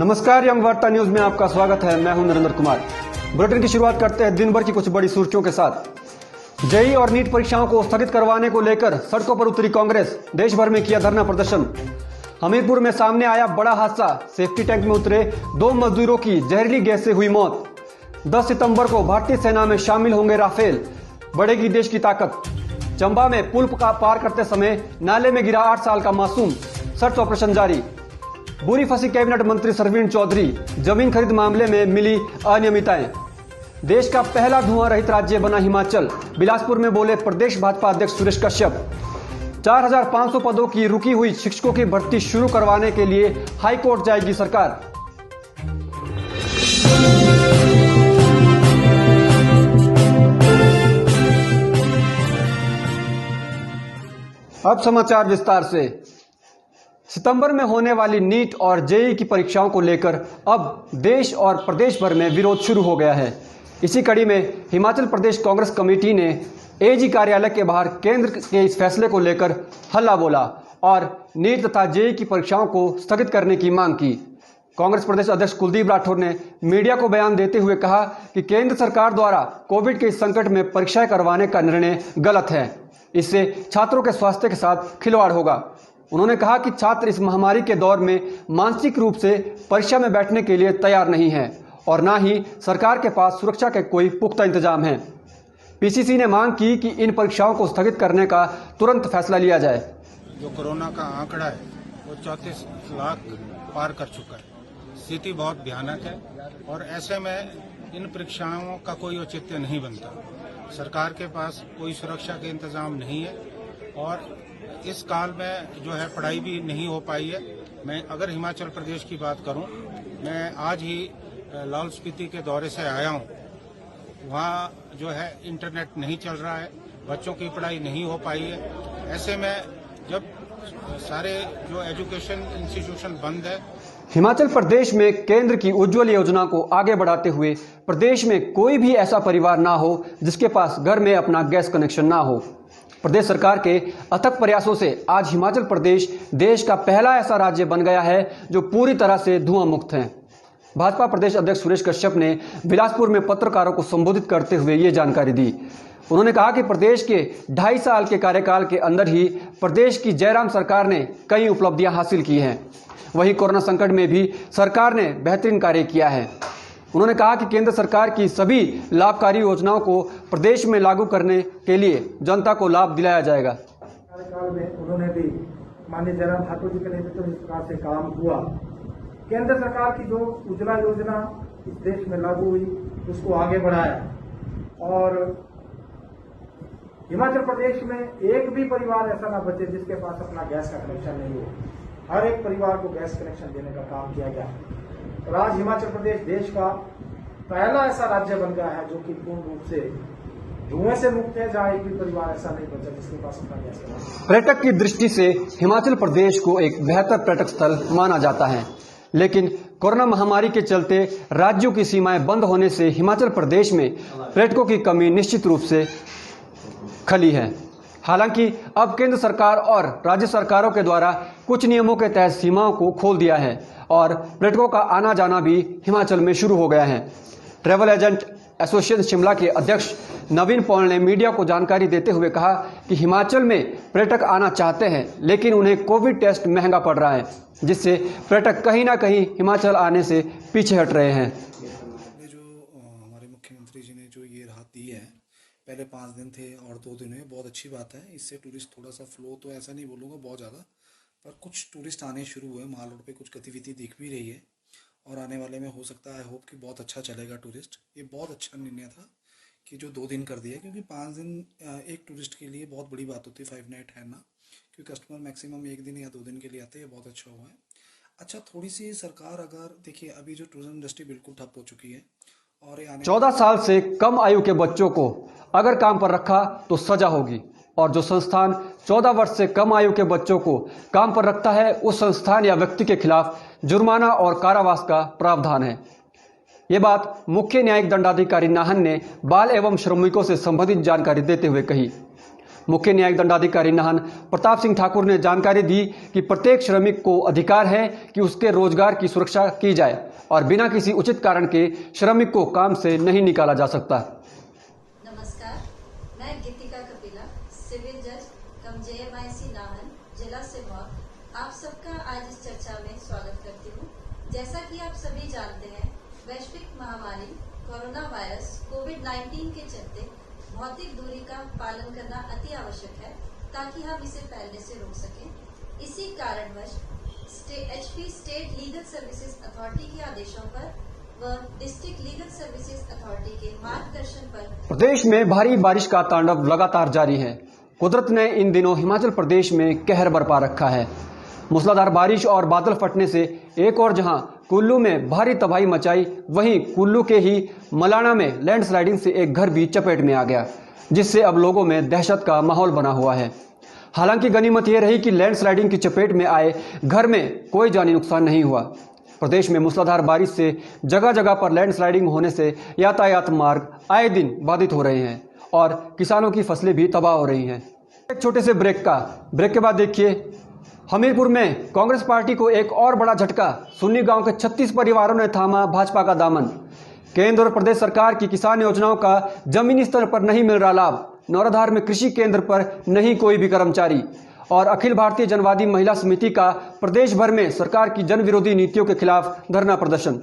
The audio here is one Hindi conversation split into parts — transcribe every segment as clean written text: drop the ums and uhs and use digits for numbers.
नमस्कार, यंग वार्ता न्यूज में आपका स्वागत है। मैं हूं नरेंद्र कुमार। बुलेटिन की शुरुआत करते हैं दिन भर की कुछ बड़ी सुर्खियों के साथ। जेईई और नीट परीक्षाओं को स्थगित करवाने को लेकर सड़कों पर उतरी कांग्रेस, देश भर में किया धरना प्रदर्शन। हमीरपुर में सामने आया बड़ा हादसा, सेफ्टी टैंक में उतरे 2 मजदूरों की जहरीली गैस से हुई मौत। 10 सितंबर को भारतीय सेना में शामिल होंगे राफेल, बढ़ेगी देश की ताकत। चंबा में पुल पार करते समय नाले में गिरा 8 साल का मासूम, सर्च ऑपरेशन जारी। बुरी फंसी कैबिनेट मंत्री सरवीण चौधरी, जमीन खरीद मामले में मिली अनियमितताएं। देश का पहला धुआं रहित राज्य बना हिमाचल, बिलासपुर में बोले प्रदेश भाजपा अध्यक्ष सुरेश कश्यप। 4500 पदों की रुकी हुई शिक्षकों की भर्ती शुरू करवाने के लिए हाईकोर्ट जाएगी सरकार। अब समाचार विस्तार से। सितंबर में होने वाली नीट और जेईई की परीक्षाओं को लेकर अब देश और प्रदेश भर में विरोध शुरू हो गया है। इसी कड़ी में हिमाचल प्रदेश कांग्रेस कमेटी ने एजी कार्यालय के बाहर केंद्र के इस फैसले को लेकर हल्ला बोला और नीट तथा जेईई की परीक्षाओं को स्थगित करने की मांग की। कांग्रेस प्रदेश अध्यक्ष कुलदीप राठौर ने मीडिया को बयान देते हुए कहा कि केंद्र सरकार द्वारा कोविड के इस संकट में परीक्षाएं करवाने का निर्णय गलत है। इससे छात्रों के स्वास्थ्य के साथ खिलवाड़ होगा। उन्होंने कहा कि छात्र इस महामारी के दौर में मानसिक रूप से परीक्षा में बैठने के लिए तैयार नहीं है और ना ही सरकार के पास सुरक्षा के कोई पुख्ता इंतजाम है। पीसीसी ने मांग की कि इन परीक्षाओं को स्थगित करने का तुरंत फैसला लिया जाए। जो कोरोना का आंकड़ा है वो 34 लाख पार कर चुका है। स्थिति बहुत भयानक है और ऐसे में इन परीक्षाओं का कोई औचित्य नहीं बनता। सरकार के पास कोई सुरक्षा के इंतजाम नहीं है और इस काल में जो है पढ़ाई भी नहीं हो पाई है। मैं अगर हिमाचल प्रदेश की बात करूं, मैं आज ही लाहौल स्पीति के दौरे से आया हूं। वहां जो है इंटरनेट नहीं चल रहा है, बच्चों की पढ़ाई नहीं हो पाई है। ऐसे में जब सारे जो एजुकेशन इंस्टीट्यूशन बंद है। हिमाचल प्रदेश में केंद्र की उज्ज्वल योजना को आगे बढ़ाते हुए प्रदेश में कोई भी ऐसा परिवार ना हो जिसके पास घर में अपना गैस कनेक्शन ना हो। प्रदेश सरकार के अथक प्रयासों से आज हिमाचल प्रदेश देश का पहला ऐसा राज्य बन गया है जो पूरी तरह से धुआं मुक्त है। भाजपा प्रदेश अध्यक्ष सुरेश कश्यप ने बिलासपुर में पत्रकारों को संबोधित करते हुए ये जानकारी दी। उन्होंने कहा कि प्रदेश के 2.5 साल के कार्यकाल के अंदर ही प्रदेश की जयराम सरकार ने कई उपलब्धियां हासिल की हैं। वहीं कोरोना संकट में भी सरकार ने बेहतरीन कार्य किया है। उन्होंने कहा कि केंद्र सरकार की सभी लाभकारी योजनाओं को प्रदेश में लागू करने के लिए जनता को लाभ दिलाया जाएगा। कार्यकाल में उन्होंने भी माननीय जयराम ठाकुर जी के नेतृत्व में इस प्रकार से काम हुआ। केंद्र सरकार की जो उज्ज्वला योजना इस देश में लागू हुई उसको आगे बढ़ाया और हिमाचल प्रदेश में एक भी परिवार ऐसा ना बचे जिसके पास अपना गैस का कनेक्शन नहीं हो। हर एक परिवार को गैस कनेक्शन देने का काम किया गया और आज हिमाचल प्रदेश देश का पहला ऐसा राज्य बन गया है जो कि पूर्ण रूप से धुएं से मुक्त है, जहां एक भी परिवार ऐसा नहीं बचा जिसके पास अपना गैस कनेक्शन। पर्यटक की दृष्टि से हिमाचल प्रदेश को एक बेहतर पर्यटक स्थल माना जाता है, लेकिन कोरोना महामारी के चलते राज्यों की सीमाएं बंद होने से हिमाचल प्रदेश में पर्यटकों की कमी निश्चित रूप से खली है। हालांकि अब केंद्र सरकार और राज्य सरकारों के द्वारा कुछ नियमों के तहत सीमाओं को खोल दिया है और पर्यटकों का आना जाना भी हिमाचल में शुरू हो गया है। ट्रैवल एजेंट एसोसिएशन शिमला के अध्यक्ष नवीन पॉल ने मीडिया को जानकारी देते हुए कहा कि हिमाचल में पर्यटक आना चाहते हैं, लेकिन उन्हें कोविड टेस्ट महंगा पड़ रहा है, जिससे पर्यटक कहीं ना कहीं हिमाचल आने से पीछे हट रहे हैं। जो हमारे मुख्यमंत्री जी ने जो ये राहत दी है, पहले 5 दिन थे और 2 दिन हुए, बहुत अच्छी बात है। इससे टूरिस्ट थोड़ा सा फ्लो, तो ऐसा नहीं बोलूँगा बहुत ज़्यादा, पर कुछ टूरिस्ट आने शुरू हुए। माल रोड पे कुछ गतिविधि दिख भी रही है और आने वाले में हो सकता है, होप कि बहुत अच्छा चलेगा टूरिस्ट। ये बहुत अच्छा निर्णय था कि जो 2 दिन कर दिया, क्योंकि 5 दिन एक टूरिस्ट के लिए बहुत बड़ी बात होती है। 5 नाइट है ना, क्योंकि कस्टमर मैक्सिमम 1 दिन या 2 दिन के लिए आते हैं। बहुत अच्छा हुआ है। अच्छा, थोड़ी सी सरकार अगर देखिए, अभी जो टूरिज्म इंडस्ट्री बिल्कुल ठप हो चुकी है और 14 साल से कम आयु के बच्चों को अगर काम पर रखा तो सजा होगी और जो संस्थान 14 वर्ष से कम आयु के बच्चों को काम पर रखता है उस संस्थान या व्यक्ति के खिलाफ जुर्माना और कारावास का प्रावधान है। ये बात मुख्य न्यायिक दंडाधिकारी नाहन ने बाल एवं श्रमिकों से संबंधित जानकारी देते हुए कही। मुख्य न्यायिक दंडाधिकारी नाहन प्रताप सिंह ठाकुर ने जानकारी दी कि प्रत्येक श्रमिक को अधिकार है कि उसके रोजगार की सुरक्षा की जाए और बिना किसी उचित कारण के श्रमिक को काम से नहीं निकाला जा सकता। नमस्कार, मैं गीतिका कपिला, सिविल जज कम JMIC नाहन जिला सिरमौर, आप सबका आज इस चर्चा में स्वागत करती हूँ। जैसा कि आप सभी जानते हैं, वैश्विक महामारी कोरोना वायरस कोविड-19 के चलते भौतिक दूरी का पालन करना अति आवश्यक है ताकि हम इसे फैलने से रोक सकें। इसी कारणवश HP state legal services authority के आदेशों पर व डिस्ट्रिक्ट लीगल सर्विसेज अथॉरिटी के मार्गदर्शन पर प्रदेश में भारी बारिश का तांडव लगातार जारी है। कुदरत ने इन दिनों हिमाचल प्रदेश में कहर बरपा रखा है। मूसलाधार बारिश और बादल फटने से एक और जहां कुल्लू में भारी तबाही मचाई, वहीं कुल्लू के ही मलाना में लैंडस्लाइडिंग से एक घर भी चपेट में आ गया, जिससे अब लोगों में दहशत का माहौल बना हुआ है। हालांकि गनीमत यह रही कि लैंडस्लाइडिंग की चपेट में आए घर में कोई जानी नुकसान नहीं हुआ। प्रदेश में मूसलाधार बारिश से जगह जगह पर लैंडस्लाइडिंग होने से यातायात मार्ग आए दिन बाधित हो रहे हैं और किसानों की फसलें भी तबाह हो रही हैं। एक छोटे से ब्रेक के बाद देखिए, हमीरपुर में कांग्रेस पार्टी को एक और बड़ा झटका। सुन्नी गांव के 36 परिवारों ने थामा भाजपा का दामन। केंद्र और प्रदेश सरकार की किसान योजनाओं का जमीनी स्तर पर नहीं मिल रहा लाभ। नौराधार में कृषि केंद्र पर नहीं कोई भी कर्मचारी। और अखिल भारतीय जनवादी महिला समिति का प्रदेश भर में सरकार की जन विरोधी नीतियों के खिलाफ धरना प्रदर्शन।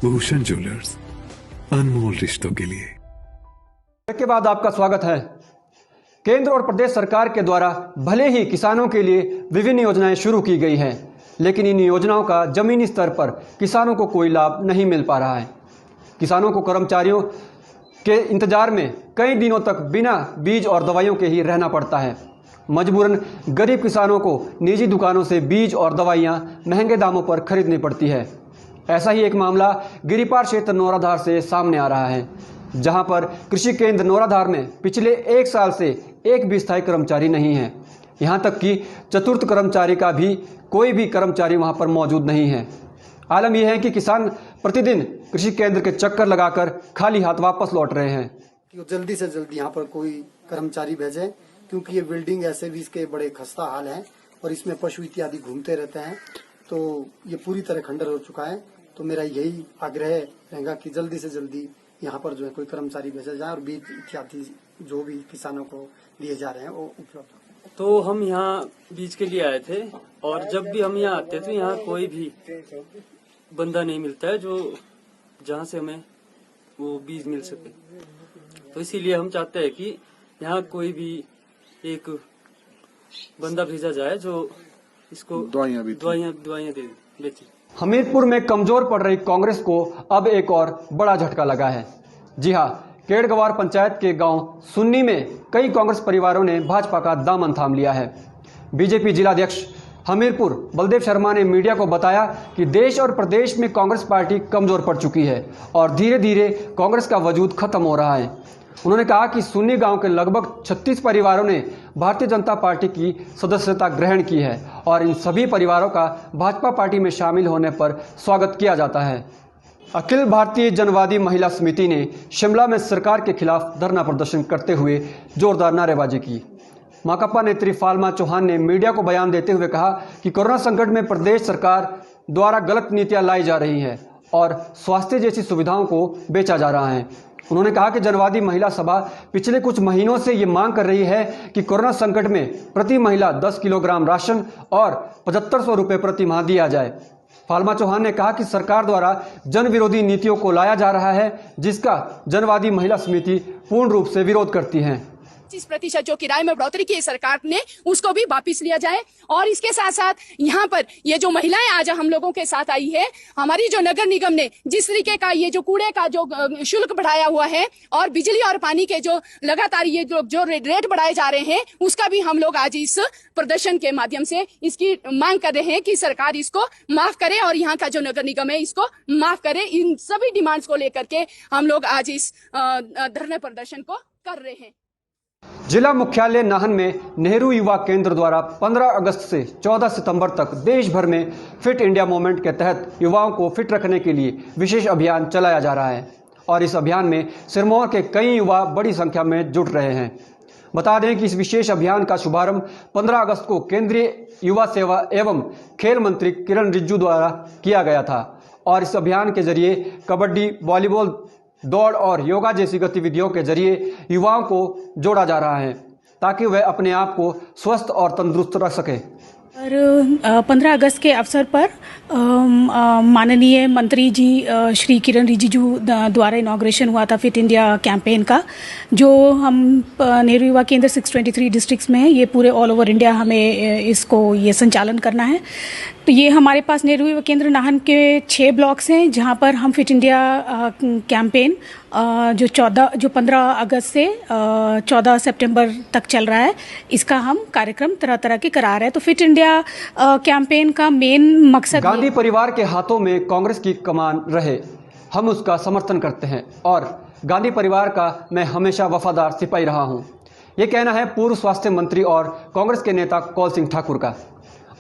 भूषण ज्वेलर्स, अनमोल रिश्तों के लिए। के बाद आपका स्वागत है। केंद्र और प्रदेश सरकार के द्वारा भले ही किसानों के लिए विभिन्न योजनाएं शुरू की गई हैं, लेकिन इन योजनाओं का जमीनी स्तर पर किसानों को कोई लाभ नहीं मिल पा रहा है। किसानों को कर्मचारियों के इंतजार में कई दिनों तक बिना बीज और दवाइयों के ही रहना पड़ता है। मजबूरन गरीब किसानों को निजी दुकानों से बीज और दवाइयां महंगे दामों पर खरीदनी पड़ती है। ऐसा ही एक मामला गिरिपार क्षेत्र नौराधार से सामने आ रहा है, जहां पर कृषि केंद्र नौराधार में पिछले 1 साल से एक भी स्थायी कर्मचारी नहीं है। यहां तक कि चतुर्थ कर्मचारी का भी कोई भी कर्मचारी वहां पर मौजूद नहीं है। आलम यह है कि किसान प्रतिदिन कृषि केंद्र के चक्कर लगाकर खाली हाथ वापस लौट रहे हैं। कि जल्दी से जल्दी यहाँ पर कोई कर्मचारी भेजे, क्योंकि ये बिल्डिंग ऐसे भी इसके बड़े खस्ता हाल है और इसमें पशु इत्यादि घूमते रहते हैं, तो ये पूरी तरह खंडर हो चुका है। तो मेरा यही आग्रह रहेगा कि जल्दी से जल्दी यहाँ पर जो है कोई कर्मचारी भेजा जाए और बीज इत्यादि जो भी किसानों को दिए जा रहे हैं वो उपलब्ध। तो हम यहाँ बीज के लिए आए थे और जब भी हम यहाँ आते थे, यहाँ कोई भी बंदा नहीं मिलता है जो जहाँ से हमें वो बीज मिल सके। तो इसीलिए हम चाहते हैं कि यहाँ कोई भी एक बंदा भेजा जाए जो इसको दवाइयाँ दे बेचे। हमीरपुर में कमजोर पड़ रही कांग्रेस को अब एक और बड़ा झटका लगा है। जी हां, केड़गवार पंचायत के गांव सुन्नी में कई कांग्रेस परिवारों ने भाजपा का दामन थाम लिया है। बीजेपी जिलाध्यक्ष हमीरपुर बलदेव शर्मा ने मीडिया को बताया कि देश और प्रदेश में कांग्रेस पार्टी कमजोर पड़ चुकी है और धीरे धीरे कांग्रेस का वजूद खत्म हो रहा है। उन्होंने कहा कि सुन्नी गांव के लगभग 36 परिवारों ने भारतीय जनता पार्टी की सदस्यता ग्रहण की है और इन सभी परिवारों का भाजपा पार्टी में शामिल होने पर स्वागत किया जाता है। अखिल भारतीय जनवादी महिला समिति ने शिमला में सरकार के खिलाफ धरना प्रदर्शन करते हुए जोरदार नारेबाजी की। माकपा नेत्री फालमा चौहान ने मीडिया को बयान देते हुए कहा कि कोरोना संकट में प्रदेश सरकार द्वारा गलत नीतियां लाई जा रही हैं और स्वास्थ्य जैसी सुविधाओं को बेचा जा रहा है। उन्होंने कहा कि जनवादी महिला सभा पिछले कुछ महीनों से ये मांग कर रही है कि कोरोना संकट में प्रति महिला 10 किलोग्राम राशन और 7500 रुपये प्रति माह दिया जाए। फालमा चौहान ने कहा कि सरकार द्वारा जन विरोधी नीतियों को लाया जा रहा है, जिसका जनवादी महिला समिति पूर्ण रूप से विरोध करती है। 25% जो किराए में बढ़ोतरी की सरकार ने उसको भी वापिस लिया जाए। और इसके साथ साथ यहाँ पर ये जो महिलाएं आज हम लोगों के साथ आई है, हमारी जो नगर निगम ने जिस तरीके का ये जो कूड़े का जो शुल्क बढ़ाया हुआ है और बिजली और पानी के जो लगातार ये जो रेट बढ़ाए जा रहे हैं, उसका भी हम लोग आज इस प्रदर्शन के माध्यम से इसकी मांग कर रहे हैं कि सरकार इसको माफ करे और यहाँ का जो नगर निगम है इसको माफ करे। इन सभी डिमांड्स को लेकर के हम लोग आज इस धरने प्रदर्शन को कर रहे हैं। जिला मुख्यालय नाहन में नेहरू युवा केंद्र द्वारा 15 अगस्त से 14 सितंबर तक देश भर में फिट इंडिया मूवमेंट के तहत युवाओं को फिट रखने के लिए विशेष अभियान चलाया जा रहा है और इस अभियान में सिरमौर के कई युवा बड़ी संख्या में जुट रहे हैं। बता दें कि इस विशेष अभियान का शुभारंभ 15 अगस्त को केंद्रीय युवा सेवा एवं खेल मंत्री किरण रिजिजू द्वारा किया गया था और इस अभियान के जरिए कबड्डी, वॉलीबॉल, दौड़ और योगा जैसी गतिविधियों के जरिए युवाओं को जोड़ा जा रहा है ताकि वह अपने आप को स्वस्थ और तंदुरुस्त रख सके। और 15 अगस्त के अवसर पर माननीय मंत्री जी श्री किरण रिजिजू द्वारा इनॉग्रेशन हुआ था फिट इंडिया कैंपेन का, जो हम नेहरू युवा केंद्र 623 डिस्ट्रिक्ट्स में है। ये पूरे ऑल ओवर इंडिया हमें इसको ये संचालन करना है। तो ये हमारे पास नेहरू युवा केंद्र नाहन के 6 ब्लॉक्स हैं जहाँ पर हम फिट इंडिया कैंपेन जो 15 अगस्त से 14 सितंबर तक चल रहा है, इसका हम कार्यक्रम तरह तरह के करा रहे हैं। तो फिट इंडिया कैंपेन का मेन मकसद गांधी परिवार के हाथों में कांग्रेस की कमान रहे, हम उसका समर्थन करते हैं और गांधी परिवार का मैं हमेशा वफादार सिपाही रहा हूं। ये कहना है पूर्व स्वास्थ्य मंत्री और कांग्रेस के नेता कौल सिंह ठाकुर का।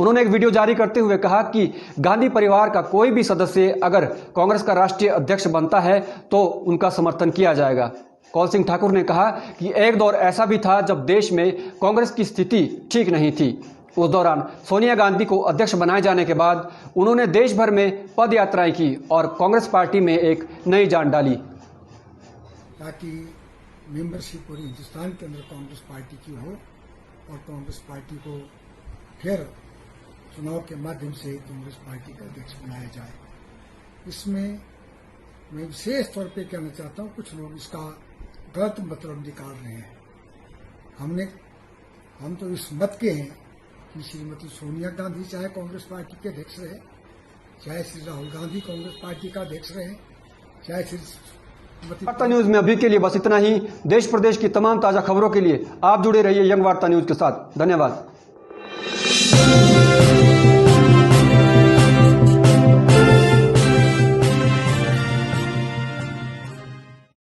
उन्होंने एक वीडियो जारी करते हुए कहा कि गांधी परिवार का कोई भी सदस्य अगर कांग्रेस का राष्ट्रीय अध्यक्ष बनता है तो उनका समर्थन किया जाएगा। कौल सिंह ठाकुर ने कहा कि एक दौर ऐसा भी था जब देश में कांग्रेस की स्थिति ठीक नहीं थी। उस दौरान सोनिया गांधी को अध्यक्ष बनाए जाने के बाद उन्होंने देश भर में पद यात्राएं की और कांग्रेस पार्टी में एक नई जान डाली ताकि मेंबरशिप पूरी हिंदुस्तान के अंदर कांग्रेस पार्टी की हो और कांग्रेस पार्टी को फिर चुनाव के माध्यम से कांग्रेस पार्टी का अध्यक्ष बनाया जाए। इसमें मैं विशेष तौर पे कहना चाहता हूँ, कुछ लोग इसका गलत मतलब निकाल रहे हैं। हम तो इस मत के हैं कि श्रीमती सोनिया गांधी चाहे कांग्रेस पार्टी के अध्यक्ष रहे, चाहे श्री राहुल गांधी कांग्रेस पार्टी का अध्यक्ष रहे, चाहे श्री वार्ता न्यूज में अभी के लिए बस इतना ही। देश प्रदेश की तमाम ताजा खबरों के लिए आप जुड़े रहिए यंग वार्ता न्यूज के साथ। धन्यवाद।